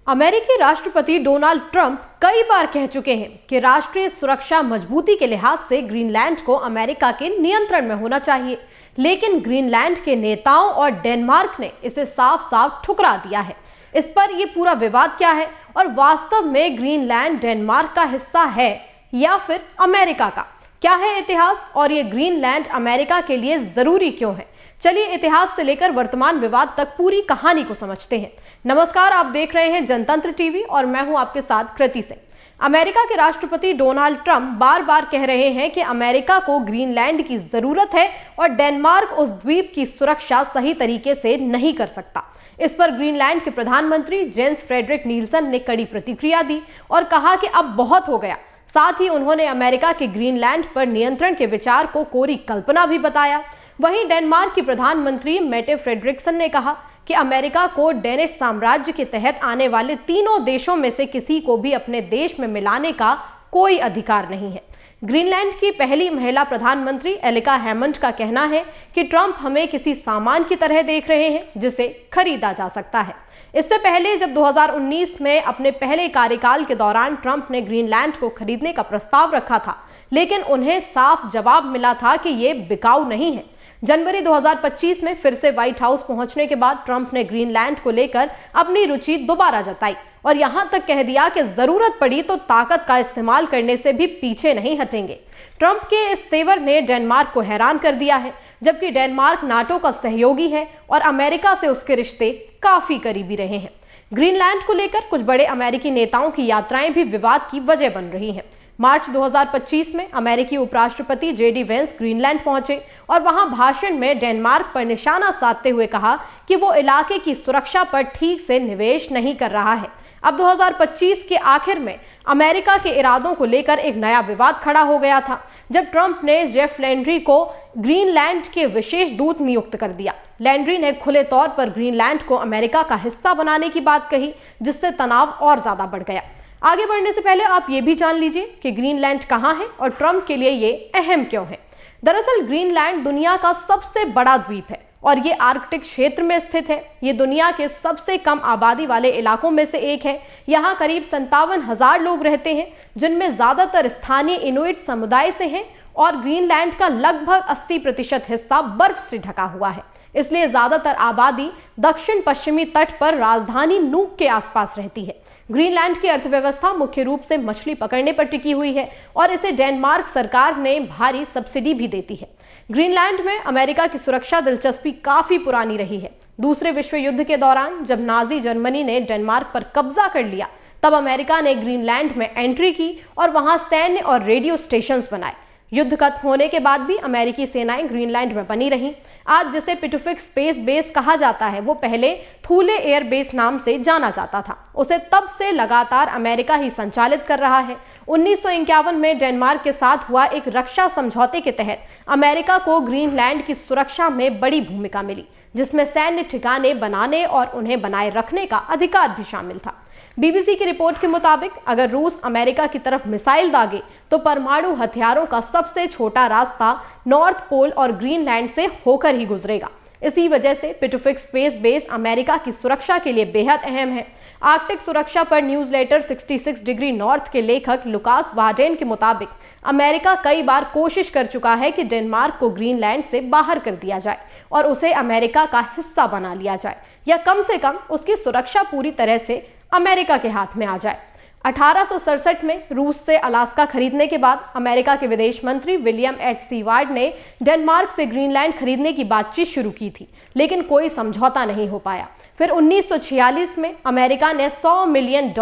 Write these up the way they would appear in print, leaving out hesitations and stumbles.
अमेरिकी राष्ट्रपति Donald Trump कई बार कह चुके हैं कि राष्ट्रीय सुरक्षा मजबूती के लिहाज से ग्रीनलैंड को अमेरिका के नियंत्रण में होना चाहिए, लेकिन ग्रीनलैंड के नेताओं और डेनमार्क ने इसे साफ साफ ठुकरा दिया है। इस पर यह पूरा विवाद क्या है और वास्तव में ग्रीनलैंड डेनमार्क का हिस्सा है या फिर अमेरिका का? क्या है इतिहास और ये ग्रीनलैंड अमेरिका के लिए जरूरी क्यों है? चलिए इतिहास से लेकर वर्तमान विवाद तक पूरी कहानी को समझते हैं। नमस्कार, आप देख रहे हैं जनतंत्र टीवी और मैं हूं आपके साथ कृति सिंह। अमेरिका के राष्ट्रपति डोनाल्ड ट्रंप बार बार कह रहे हैं कि अमेरिका को ग्रीनलैंड की जरूरत है और डेनमार्क उस द्वीप की सुरक्षा सही तरीके से नहीं कर सकता। इस पर ग्रीनलैंड के प्रधानमंत्री जेन्स फ्रेडरिक नील्सन ने कड़ी प्रतिक्रिया दी और कहा कि अब बहुत हो गया। साथ ही उन्होंने अमेरिका के ग्रीनलैंड पर नियंत्रण के विचार को कोरी कल्पना भी बताया। वहीं डेनमार्क की प्रधानमंत्री मेटे फ्रेडरिक्सन ने कहा कि अमेरिका को डेनिश साम्राज्य के तहत आने वाले तीनों देशों में से किसी को भी अपने देश में मिलाने का कोई अधिकार नहीं है। ग्रीनलैंड की पहली महिला प्रधानमंत्री एलिका हैमंड का कहना है कि ट्रंप हमें किसी सामान की तरह देख रहे हैं जिसे खरीदा जा सकता है। इससे पहले जब 2019 में अपने पहले कार्यकाल के दौरान ट्रंप ने ग्रीनलैंड को खरीदने का प्रस्ताव रखा था, लेकिन उन्हें साफ जवाब मिला था कि ये बिकाऊ नहीं है। जनवरी 2025 में फिर से व्हाइट हाउस पहुंचने के बाद ट्रंप ने ग्रीनलैंड को लेकर अपनी रुचि दोबारा जताई और यहां तक कह दिया कि जरूरत पड़ी तो ताकत का इस्तेमाल करने से भी पीछे नहीं हटेंगे। ट्रंप के इस तेवर ने डेनमार्क को हैरान कर दिया है, जबकि डेनमार्क नाटो का सहयोगी है और अमेरिका से उसके रिश्ते काफी करीबी रहे हैं। ग्रीनलैंड को लेकर कुछ बड़े अमेरिकी नेताओं की यात्राएं भी विवाद की वजह बन रही हैं। मार्च 2025 में अमेरिकी उपराष्ट्रपति जेडी वेंस ग्रीनलैंड पहुंचे और वहां भाषण में डेनमार्क पर निशाना साधते हुए कहा कि वो इलाके की सुरक्षा पर ठीक से निवेश नहीं कर रहा है। अब 2025 के आखिर में अमेरिका के इरादों को लेकर एक नया विवाद खड़ा हो गया था, जब ट्रंप ने जेफ लैंड्री को ग्रीनलैंड के विशेष दूत नियुक्त कर दिया। लैंड्री ने खुले तौर पर ग्रीनलैंड को अमेरिका का हिस्सा बनाने की बात कही, जिससे तनाव और ज्यादा बढ़ गया। आगे बढ़ने से पहले आप ये भी जान लीजिए कि ग्रीनलैंड कहाँ है और ट्रंप के लिए ये अहम क्यों है। दरअसल ग्रीनलैंड दुनिया का सबसे बड़ा द्वीप है और ये आर्कटिक क्षेत्र में स्थित है। ये दुनिया के सबसे कम आबादी वाले इलाकों में से एक है। यहाँ करीब 57,000 लोग रहते हैं, जिनमें ज्यादातर स्थानीय इनुइट समुदाय से हैं और ग्रीनलैंड का लगभग 80% हिस्सा बर्फ से ढका हुआ है। इसलिए ज्यादातर आबादी दक्षिण पश्चिमी तट पर राजधानी नूक के आसपास रहती है। ग्रीनलैंड की अर्थव्यवस्था मुख्य रूप से मछली पकड़ने पर टिकी हुई है और इसे डेनमार्क सरकार ने भारी सब्सिडी भी देती है। ग्रीनलैंड में अमेरिका की सुरक्षा दिलचस्पी काफी पुरानी रही है। दूसरे विश्व युद्ध के दौरान जब नाजी जर्मनी ने डेनमार्क पर कब्जा कर लिया, तब अमेरिका ने ग्रीनलैंड में एंट्री की और वहां सैन्य और रेडियो स्टेशंस बनाए। युद्ध खत्म होने के बाद भी अमेरिकी सेनाएं ग्रीनलैंड में बनी रहीं। आज जिसे पिटुफिक स्पेस बेस कहा जाता है, वो पहले थूले एयर बेस नाम से जाना जाता था। उसे तब से लगातार अमेरिका ही संचालित कर रहा है। 1951 में डेनमार्क के साथ हुआ एक रक्षा समझौते के तहत अमेरिका को ग्रीनलैंड की सुरक्षा में बड़ी भूमिका मिली, जिसमें सैन्य ठिकाने बनाने और उन्हें बनाए रखने का अधिकार भी शामिल था। बीबीसी की रिपोर्ट के मुताबिक अगर रूस अमेरिका की तरफ मिसाइल दागे तो परमाणु हथियारों का सबसे छोटा रास्ता नॉर्थ पोल और ग्रीनलैंड से होकर ही गुजरेगा। इसी वजह से पिटुफिक स्पेस बेस अमेरिका की सुरक्षा के लिए बेहद अहम है। आर्कटिक सुरक्षा पर न्यूज़लेटर 66 डिग्री नॉर्थ के लेखक लुकास वार्डेन के मुताबिक अमेरिका कई बार कोशिश कर चुका है कि डेनमार्क को ग्रीनलैंड से बाहर कर दिया जाए और उसे अमेरिका का हिस्सा बना लिया जाए, या कम से कम उसकी सुरक्षा पूरी तरह से अमेरिका के हाथ में आ जाए। 1867 में रूस से अलास्का खरीदने के बाद अमेरिका के विदेश मंत्री विलियम एच सीवार्ड ने डेनमार्क से ग्रीनलैंड खरीदने की बातचीत शुरू की थी, लेकिन कोई समझौता नहीं हो पाया। फिर 1946 में अमेरिका ने $100 मिलियन,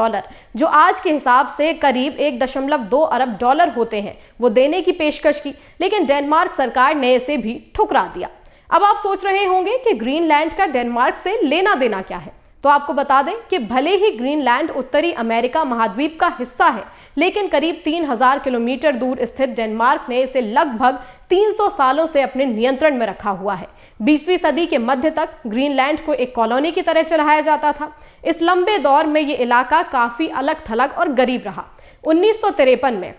जो आज के हिसाब से करीब 1.2 अरब डॉलर होते हैं, वो देने की पेशकश की, लेकिन डेनमार्क सरकार ने इसे भी ठुकरा दिया। अब आप सोच रहे होंगे कि ग्रीनलैंड का डेनमार्क से लेना देना क्या है, तो आपको बता दें कि भले ही ग्रीनलैंड उत्तरी अमेरिका महाद्वीप का हिस्सा है, लेकिन करीब 3000 किलोमीटर दूर स्थित डेनमार्क ने इसे लगभग 300 सालों से अपने नियंत्रण में रखा हुआ है। 20वीं सदी के मध्य तक ग्रीनलैंड को एक कॉलोनी की तरह चलाया जाता था। इस लंबे दौर में ये इलाका काफी अलग थलग और गरीब रहा। 1953 में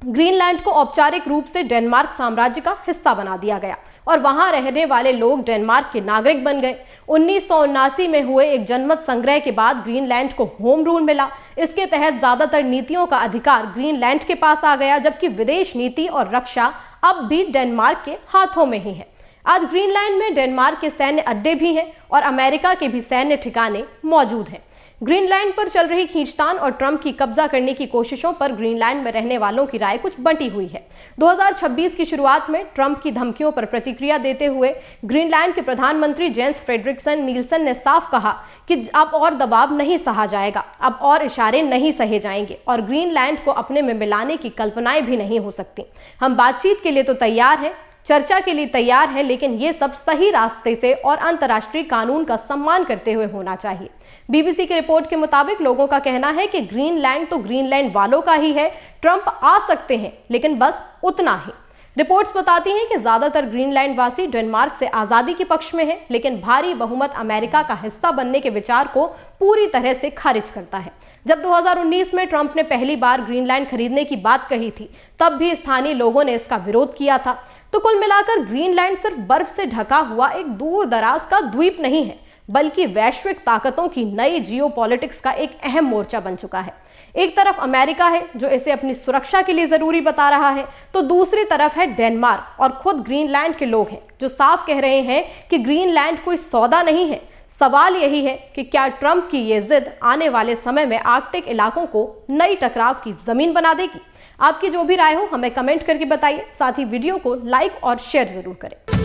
ग्रीनलैंड को औपचारिक रूप से डेनमार्क साम्राज्य का हिस्सा बना दिया गया और वहां रहने वाले लोग डेनमार्क के नागरिक बन गए। 1979 में हुए एक जनमत संग्रह के बाद ग्रीनलैंड को होम रूल मिला। इसके तहत ज्यादातर नीतियों का अधिकार ग्रीनलैंड के पास आ गया, जबकि विदेश नीति और रक्षा अब भी डेनमार्क के हाथों में ही है। आज ग्रीनलैंड में डेनमार्क के सैन्य अड्डे भी हैं और अमेरिका के भी सैन्य ठिकाने मौजूद हैं। ग्रीनलैंड पर चल रही खींचतान और ट्रंप की कब्जा करने की कोशिशों पर ग्रीनलैंड में रहने वालों की राय कुछ बंटी हुई है। 2026 की शुरुआत में ट्रंप की धमकियों पर प्रतिक्रिया देते हुए ग्रीनलैंड के प्रधानमंत्री जेंस फ्रेडरिक्सन नील्सन ने साफ कहा कि अब और दबाव नहीं सहा जाएगा, अब और इशारे नहीं सहे जाएंगे और ग्रीनलैंड को अपने में मिलाने की कल्पनाएं भी नहीं हो सकती। हम बातचीत के लिए तो तैयार हैं, चर्चा के लिए तैयार है, लेकिन ये सब सही रास्ते से और अंतर्राष्ट्रीय कानून का सम्मान करते हुए होना चाहिए। बीबीसी की रिपोर्ट के मुताबिक लोगों का कहना है कि ग्रीनलैंड तो ग्रीनलैंड वालों का ही है, ट्रंप आ सकते हैं लेकिन बस उतना ही। रिपोर्ट्स बताती हैं कि ज्यादातर ग्रीनलैंड वासी डेनमार्क से आजादी के पक्ष में है, लेकिन भारी बहुमत अमेरिका का हिस्सा बनने के विचार को पूरी तरह से खारिज करता है। जब 2019 में ट्रंप ने पहली बार ग्रीनलैंड खरीदने की बात कही थी, तब भी स्थानीय लोगों ने इसका विरोध किया था। तो कुल मिलाकर ग्रीनलैंड सिर्फ बर्फ से ढका हुआ एक दूर दराज का द्वीप नहीं है, बल्कि वैश्विक ताकतों की नई जियोपॉलिटिक्स का एक अहम मोर्चा बन चुका है। एक तरफ अमेरिका है जो इसे अपनी सुरक्षा के लिए जरूरी बता रहा है, तो दूसरी तरफ है डेनमार्क और खुद ग्रीनलैंड के लोग हैं जो साफ कह रहे हैं कि ग्रीनलैंड कोई सौदा नहीं है। सवाल यही है कि क्या ट्रंप की ये जिद आने वाले समय में आर्कटिक इलाकों को नई टकराव की जमीन बना देगी? आपकी जो भी राय हो हमें कमेंट करके बताइए। साथ ही वीडियो को लाइक और शेयर जरूर करें।